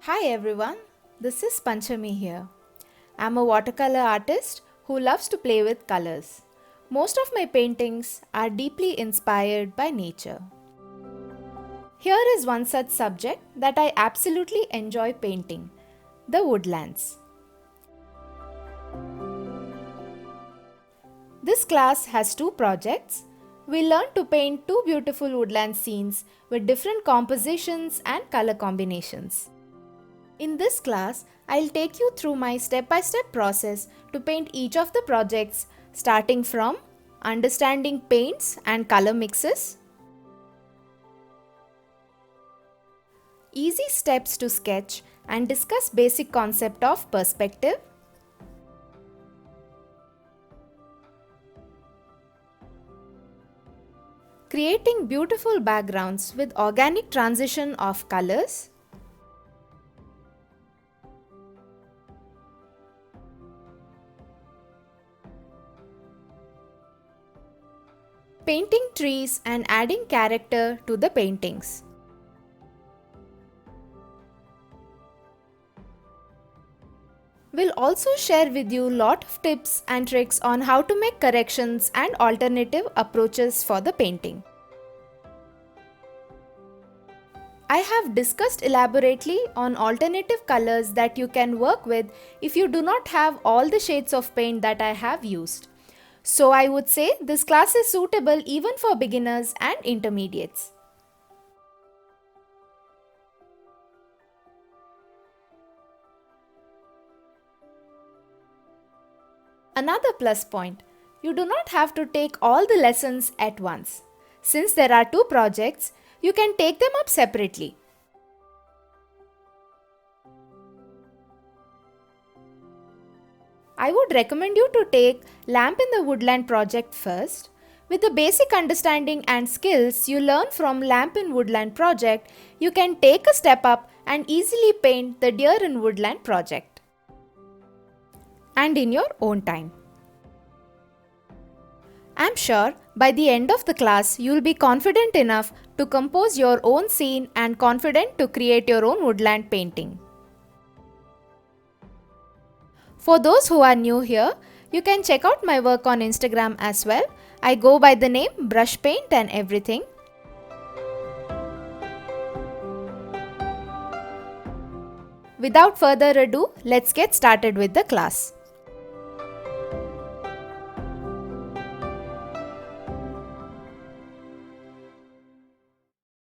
Hi everyone, this is Panchami here. I'm a watercolor artist who loves to play with colors. Most of my paintings are deeply inspired by nature. Here is one such subject that I absolutely enjoy painting, the woodlands. This class has two projects. We learned to paint two beautiful woodland scenes with different compositions and color combinations. In this class, I'll take you through my step-by-step process to paint each of the projects, starting from understanding paints and color mixes, easy steps to sketch and discuss basic concept of perspective, creating beautiful backgrounds with organic transition of colors, painting trees and adding character to the paintings. We'll also share with you lot of tips and tricks on how to make corrections and alternative approaches for the painting. I have discussed elaborately on alternative colors that you can work with if you do not have all the shades of paint that I have used. So I would say this class is suitable even for beginners and intermediates. Another plus point, you do not have to take all the lessons at once. Since there are two projects, you can take them up separately. I would recommend you to take Lamp in the Woodland project first. With the basic understanding and skills you learn from Lamp in Woodland project, you can take a step up and easily paint the Deer in Woodland project. And in your own time. I'm sure by the end of the class you'll be confident enough to compose your own scene and confident to create your own woodland painting. For those who are new here, you can check out my work on Instagram as well. I go by the name Brush Paint and Everything. Without further ado, let's get started with the class.